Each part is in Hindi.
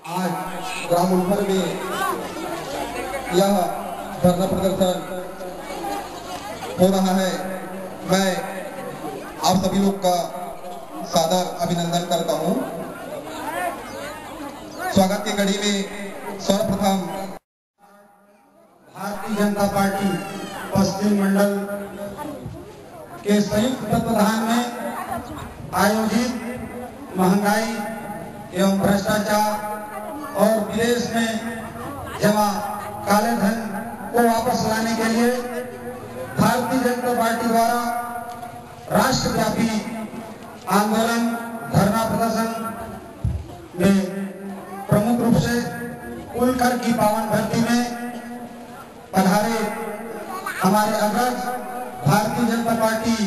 आज ग्राम उलफर में यह धरना प्रदर्शन हो रहा है। मैं आप सभी लोग का सादर अभिनंदन करता हूं। स्वागत की कड़ी में सर्वप्रथम भारतीय जनता पार्टी पश्चिम मंडल के संयुक्त तत्वाधान में आयोजित महंगाई एवं भ्रष्टाचार और विदेश में जमा काले धन को वापस लाने के लिए भारतीय जनता पार्टी द्वारा राष्ट्रव्यापी आंदोलन धरना प्रदर्शन में प्रमुख रूप से कुलकर की पावन धरती में पधारे हमारे अग्रज भारतीय जनता पार्टी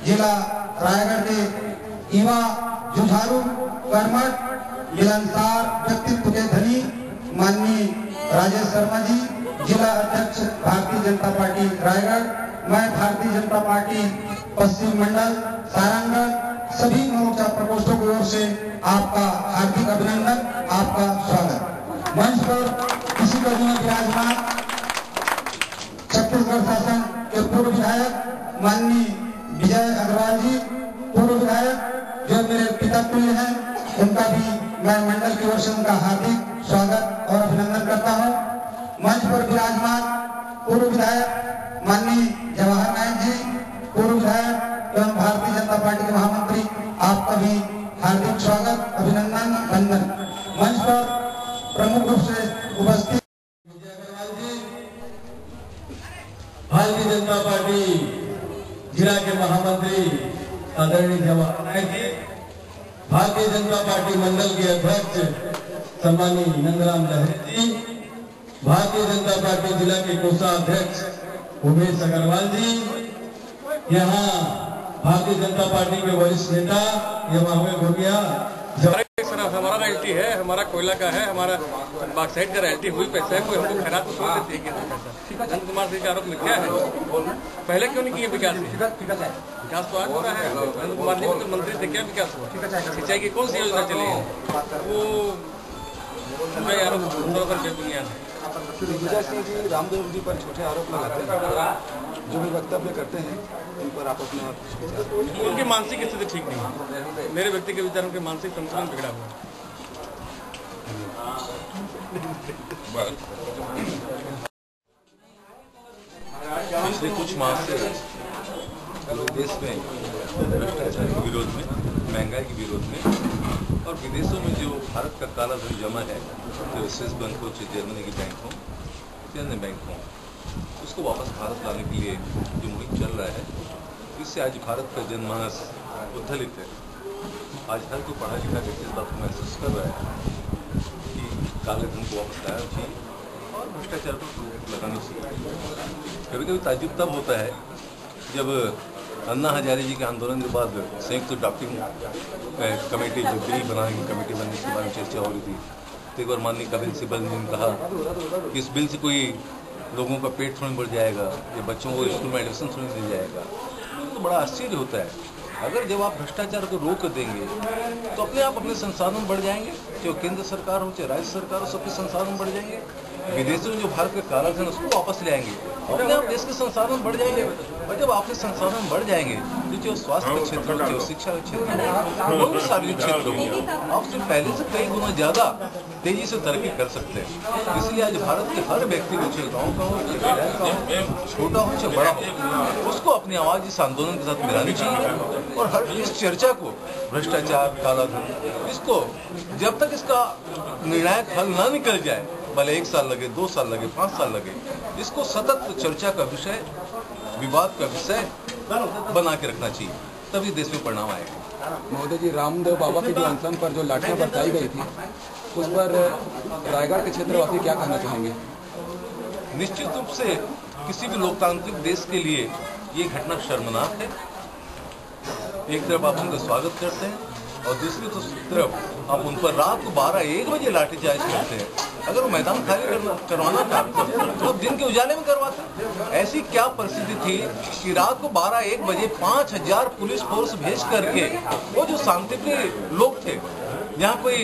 जिला रायगढ़ के युवा जुझारू कर्मठ मिलनसार व्यक्तित्व के धनी माननीय राजेश शर्मा जी, जिला अध्यक्ष भारतीय जनता पार्टी रायगढ़। मैं भारतीय जनता पार्टी पश्चिम मंडल सारंगगढ़ सभी मोर्चा प्रकोष्ठों की ओर से आपका हार्दिक अभिनंदन, आपका स्वागत। मंच पर इसी कड़ी में विराजमान छत्तीसगढ़ शासन के पूर्व विधायक माननीय विजय अग्रवाल जी, पूर्व विधायक जो मेरे पिता तुल्य हैं, उनका भी मैं मंडल की ओर से उनका हार्दिक स्वागत और अभिनंदन करता हूं। मंच पर विराजमान पूर्व विधायक माननीय जवाहर नायक जी, पूर्व विधायक एवं भारतीय जनता पार्टी के महामंत्री, आपका भी हार्दिक स्वागत, अभिनंदन, वंदन। मंच पर प्रमुख रूप से उपस्थित भारतीय जनता पार्टी जिला के महामंत्री आदरणीय जवाहर नायक जी, भारतीय जनता पार्टी मंडल के अध्यक्ष सम्मानीय नंदराम लहरी जी, भारतीय जनता पार्टी जिला के कोषाध्यक्ष उमेश अग्रवाल जी, यहाँ भारतीय जनता पार्टी के वरिष्ठ नेता यमावे गोटिया। हमारा रॉयल्टी है, हमारा कोयला का है, हमारा बाक्साइड का रॉयल्टी हुई पैसा है, कोई हमको खैरात तो छोड़ देती है पैसा। नंद कुमार सिंह का आरोप मिथ्या है, पहले क्यों नहीं किया विकास? विकास तो आज हो रहा है। नंद कुमार जी तो मंत्री थे, क्या विकास हुआ? सिंचाई की कौन सी योजना चली है? वो आरोप बेबुनियाद है। दिग्विजय सिंह जी रामदेव जी पर छोटे आरोप लगाते हैं, जो भी वक्तव्य करते हैं उन पर आप अपने उनकी मानसिक स्थिति ठीक नहीं है। मेरे व्यक्ति के विचार उनके मानसिक संतुलन बिगड़ा हुआ है। पिछले कुछ माह से देश में भ्रष्टाचार के विरोध में, महंगाई के विरोध में और विदेशों में जो भारत का काला धन जमा है, जो स्विस बैंक हो, चाहे जर्मनी की बैंक हो, चाहे अन्य बैंक हो, उसको वापस भारत लाने के लिए जो मुहिम चल रहा है, इससे आज भारत का जनमानस उद्दलित है। आज हर कोई पढ़ा लिखा व्यक्ति इस बात को महसूस कर रहा है कि काले धन को वापस लाना चाहिए और भ्रष्टाचार पर रोक लगानी चाहिए। कभी कभी ताज्जुब तब होता है जब अन्ना हजारे जी के आंदोलन के बाद संयुक्त ड्राफ्टिंग कमेटी, जो बिल बनाने की कमेटी बनने के बारे में चर्चा हो रही थी, तो एक बार माननीय कपिल सिब्बल ने कहा कि इस बिल से कोई लोगों का पेट थोड़ा बढ़ जाएगा या बच्चों को स्कूल में एडमिशन थोड़ी मिल जाएगा। तो बड़ा आश्चर्य होता है, अगर जब आप भ्रष्टाचार को रोक देंगे तो अपने आप अपने संसाधन बढ़ जाएंगे, चाहे केंद्र सरकार हो चाहे राज्य सरकार हो, सबके संसाधन बढ़ जाएंगे। विदेशों में जो भारत का काला धन उसको वापस ले आएंगे, अपने आप देश के संसाधन बढ़ जाएंगे। और जब आपके संसाधन बढ़ जाएंगे तो जो स्वास्थ्य के क्षेत्र हो, चाहे शिक्षा के क्षेत्र हो, वो सार्वजनिक क्षेत्र हो, आप उससे पहले से कई गुना ज्यादा तेजी से तरक्की कर सकते हैं। इसलिए आज भारत के हर व्यक्ति को, चाहे गाँव का हो, चाहे शहर का हो, छोटा हो चाहे बड़ा हो, उसको अपनी आवाज इस आंदोलन के साथ मिलानी चाहिए। और हर इस चर्चा को, भ्रष्टाचार, काला धन, इसको जब तक इसका निर्णायक हल ना निकल जाए, भले 1 साल लगे, 2 साल लगे, 5 साल लगे, इसको सतत चर्चा का विषय, विवाद का विषय बना के रखना चाहिए, तभी देश में परिणाम आएगा। महोदय जी, रामदेव बाबा की जो अनशन पर जो लाठियां बरसाई गई थी, उस पर रायगढ़ के क्षेत्रवासी क्या कहना चाहेंगे? निश्चित रूप से किसी भी लोकतांत्रिक देश के लिए ये घटना शर्मनाक है। एक तरफ आप उनका स्वागत करते हैं और दूसरी तरफ आप उन पर रात को 12-1 बजे लाठीचार्ज करते हैं। अगर वो मैदान खाली करवाना था तो दिन के उजाले में करवाता। ऐसी क्या परिस्थिति थी कि रात को 12-1 बजे 5000 पुलिस फोर्स भेज करके वो जो शांतिप्रिय लोग थे, यहाँ कोई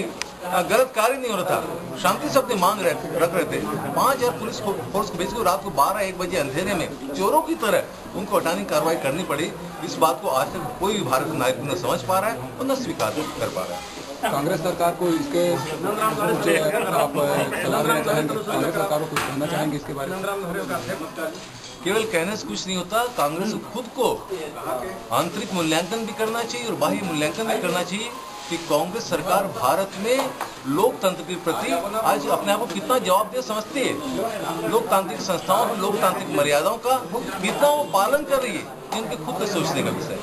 गलत कार्य नहीं हो रहा था, शांति से अपनी मांग रख रहे थे। 5000 पुलिस फोर्स को भेजकर रात को 12-1 बजे अंधेरे में चोरों की तरह उनको हटाने की कार्रवाई करनी पड़ी। इस बात को आज तक कोई भी भारतीय नागरिक न समझ पा रहा है और न स्वीकार कर पा रहा है। कांग्रेस सरकार को इसके आप सलाह देना चाहेंगे, कांग्रेस सरकार को कुछ कहना चाहेंगे इसके बारे में? केवल कहने से कुछ नहीं होता, कांग्रेस को खुद को आंतरिक मूल्यांकन भी करना चाहिए और बाह्य मूल्यांकन भी करना चाहिए कि कांग्रेस सरकार भारत में लोकतंत्र के प्रति आज अपने आप को कितना जवाबदेह समझती है, लोकतांत्रिक संस्थाओं और लोकतांत्रिक मर्यादाओं का कितना वो पालन कर रही है, इनके खुद का सोचने का विषय है।